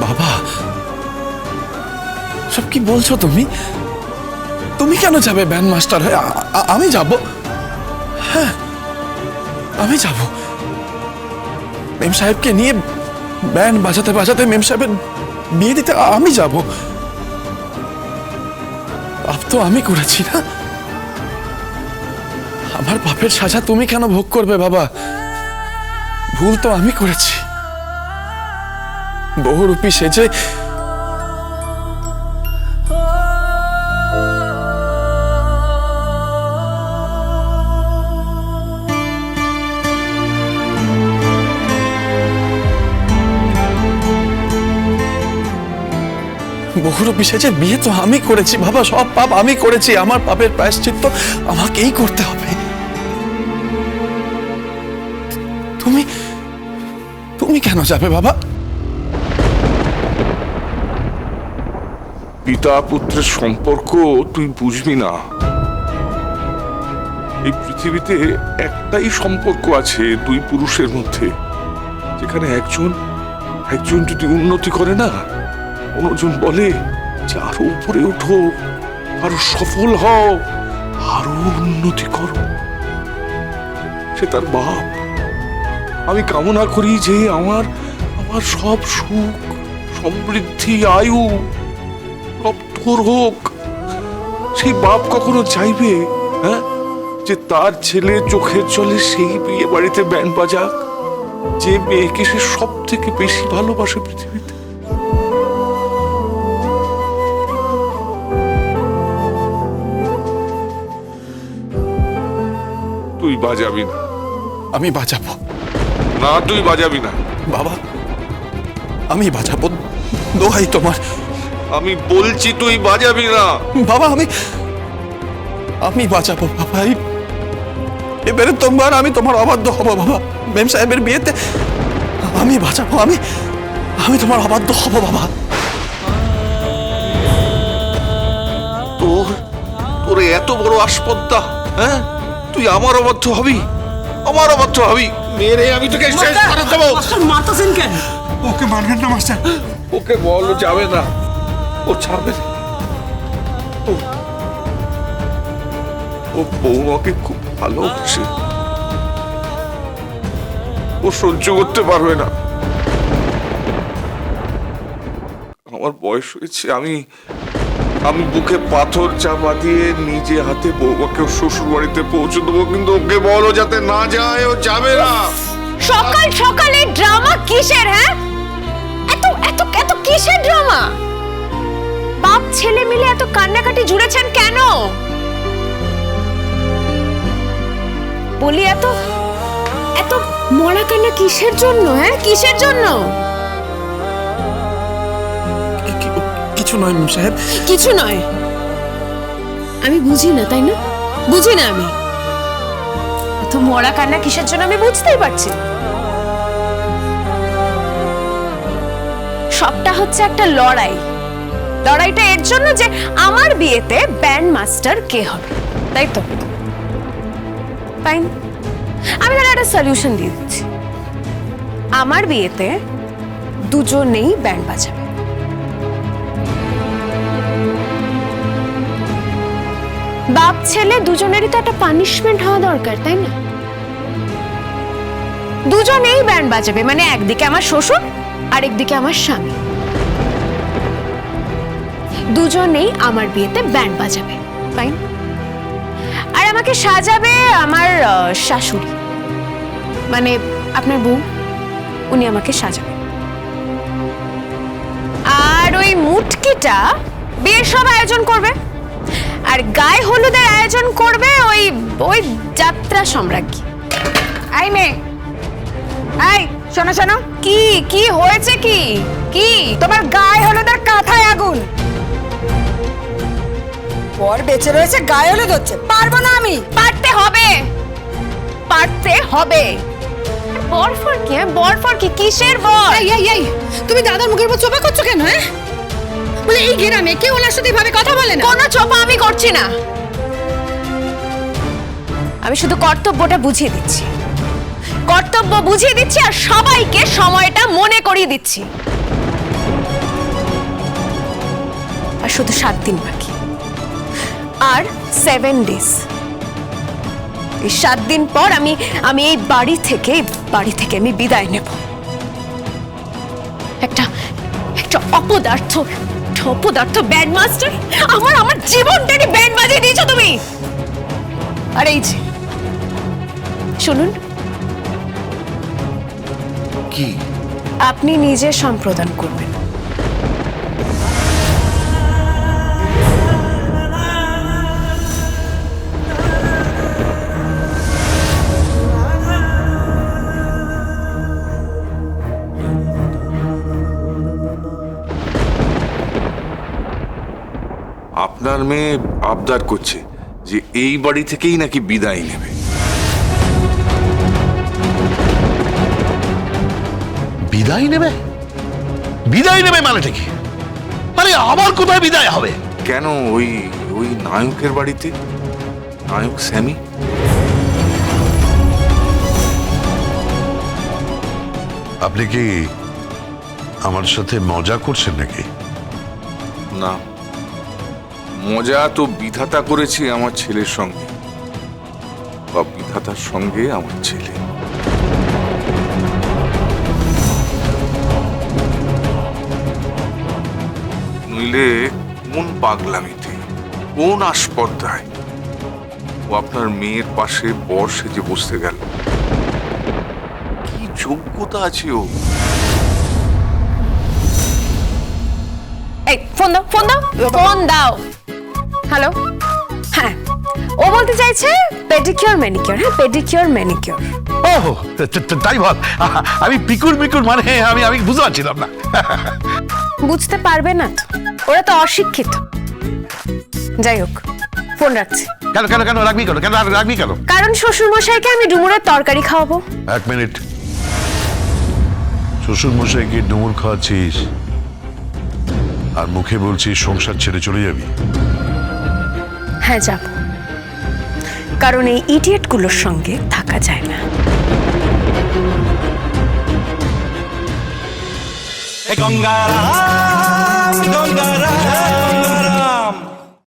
বাবা, সব কি বলছো তুমি? তুমি কেন যাবে ব্যান্ড মাস্টার হয়ে? আমি যাব। হ্যাঁ, আমি যাব। মেম সাহেবকে নিয়ে ব্যান্ড বাজাতে বাজাতে মেম সাহেবের বিয়ে দিতে আমি যাব। পাপ তো আমি করেছি না? আমার পাপের সাজা তুমি কেন ভোগ করবে বাবা? ভুল তো আমি করেছি। বহুরূপী সেজে বহুরূপী সেজে বিয়ে তো আমি করেছি বাবা। সব পাপ আমি করেছি। আমার পাপের প্রায়শ্চিত্ত আমাকেই করতে হবে। তুমি তুমি কেন যাবে বাবা? পিতা পুত্রের সম্পর্ক তুই বুঝবি না। এই পৃথিবীতে একটাই সম্পর্ক আছে দুই পুরুষের মধ্যে, যেখানে একজন যদি উন্নতি করে না, অন্যজন বলে যে আরো উপরে ওঠো, আরো সফল হও, আরো উন্নতি করো। সে তার বাপ। আমি কামনা করি যে আমার সব সুখ, সমৃদ্ধি, আয়ু সব তোর হোক। সেই বাপ কখনো চাইবে হ্যাঁ যে তার ছেলে চোখের জলে সেই বিয়ে বাড়িতে ব্যান্ড বাজাক, যে মেয়েকে সে সব থেকে বেশি ভালোবাসে পৃথিবীতে? তুই বাজাবি না। আমি বাজাবো না, তুই বাজাবি না বাবা। আমি বাজাবো, দোহাই তোমার। আমি বলছি তুই বাজাবি না বাবা। আমি বাজাবো বাবা। এবারে তোমার আমি তোমার অবাধ্য হব বাবা। মেম সাহেবের বিয়েতে আমি বাজাবো। আমি তোমার অবাধ্য হব বাবা। তোর এত বড় আসপদ্দা, হ্যাঁ? তুই আমার অবাধ্য হবি? আমার অবাধ্য হবি? মেরে আমি তোকে শেষ করে দেবো। মারতেছেন কেন? ওকে মারবেন না মাস্টার। ওকে বলো যাবে না, ও ছাড়বে না। ও বৌমাকে খুব ভালোবাসে, ও সহ্য করতে পারবে না। আমার বয়স হয়েছে, আমি বুকে পাথর চাপা দিয়ে নিজে হাতে বৌমাকে শ্বশুর বাড়িতে পৌঁছে দেবো, কিন্তু ওকে বলো যাতে না যায়। ও যাবে না। সকাল সকালে ড্রামা কিসের? হ্যাঁ, এত এত এত কিসের ড্রামা? বাপ ছেলে মিলে এত কান্নাকাটি জুড়েছেন কেন? বলি এত এত মরা কান্না কিসের জন্য? হ্যাঁ, কিসের জন্য? কিছু নয় মেম সাহেব, কিছু নয়। আমি বুঝি না, তাই না? বুঝি না আমি। এত মরা কান্না কিসের জন্য আমি বুঝতেই পারছি না। সবটা হচ্ছে একটা লড়াই। লড়াইটা এর জন্য যে আমার বিয়েতে ব্যান্ড মাস্টার কে হবে, তাই তো? ফাইন, আমি তাহলে একটা সলিউশন দিয়ে দিচ্ছি। আমার বিয়েতে দুজনেই ব্যান্ড বাজাবে। বাপ ছেলে দুজনেরই তো একটা পানিশমেন্ট হওয়া দরকার, তাই না? দুজনেই ব্যান্ড বাজাবে, মানে একদিকে আমার শ্বশুর আর একদিকে আমার স্বামী। দুজনেই আমার বিয়েতে ব্যান্ড বাজাবে, ফাইন। আর আমাকে সাজাবে আমার শাশুড়ি, মানে আপনার বউ, উনি আমাকে সাজাবে। আর ওই মুটকিটা বিয়ের সব আয়োজন করবে, আর গায়ে হলুদের আয়োজন করবে ওই যাত্রা সম্রাজ্ঞী। আই মে, আই শোনো শোনো, কি কি হয়েছে? কি কি তোমার গায়ে হলুদের কাঁথায় আগুন। বর বেঁচে রয়েছে, গায়ে হলুদ হচ্ছে। পারবো না আমি। পারতে হবে, পারতে হবে। বরফর কি? বরফর কি? কিসের বর? এই তুমি দাদার মুখের উপর চোপা করছো কেন? হ্যাঁ, বলে এই গ্রামে কেউ ওনার সাথে ভাবে কথা বলে না। কোনো চোপা আমি করছি না। আমি শুধু কর্তব্যটা বুঝিয়ে দিচ্ছি, কর্তব্য বুঝিয়ে দিচ্ছি, আর সবাইকে সময়টা মনে করিয়ে দিচ্ছি। শুধু 7 দিন বাকি, আর 7 ডেজ। এই 7 দিন পর আমি এই বাড়ি থেকে আমি বিদায় নেব। একটা অপদার্থ ব্যান্ড মাস্টার আমার জীবনটাকে ব্যান্ড বাজিয়ে দিয়েছো তুমি। আর এই যে শুনুন, কি? আপনি নিজে সম্প্রদান করবেন। আপনার মেয়ে আবদার করছে যে এই বাড়ি থেকেই নাকি বিদায় নেবে। বিদায় নেবে? বিদায় নেবে মানেটা কি? আরে আবার কোথায় বিদায় হবে? কেন? ওই নায়কের বাড়িতে, নায়ক স্যামি। আপনি কি আমার সাথে মজা করছেন নাকি? না, মজা তো বিধাতা করেছে আমার ছেলের সঙ্গে, বা বিধাতার সঙ্গে আমার ছেলে। নইলে কোন পাগলামিতে, কোন আস্পর্ধায় ও আপনার মেয়ের পাশে বর সেজে বসতে গেল? কি যোগ্যতা আছে ও? এই ফোন দাও। হ্যালো, হ্যাঁ, ও বলতে চাইছে পেডিকিউর ম্যানিকিউর। হ্যাঁ, পেডিকিউর ম্যানিকিউর। ওহ, তাই বল। আমি পিকুর মানে আমি বুঝতে পারছিলাম না। বুঝতে পারবে না তো, ওরা তো অশিক্ষিত। যাই হোক, ফোন রাখছি। কেন রাখবি কেন? কারণ শ্বশুর মশাইকে আমি ডুমুরের তরকারি খাওয়াবো। 1 মিনিট। শ্বশুর মশাইকে ডুমুর খাওয়াচ্ছিস আর মুখে বলছিস সংসার ছেড়ে চলে যাবি? হ্যাঁ, যাব। কারণ এই ইডিয়েট গুলোর সঙ্গে থাকা যায় না। গঙ্গারাম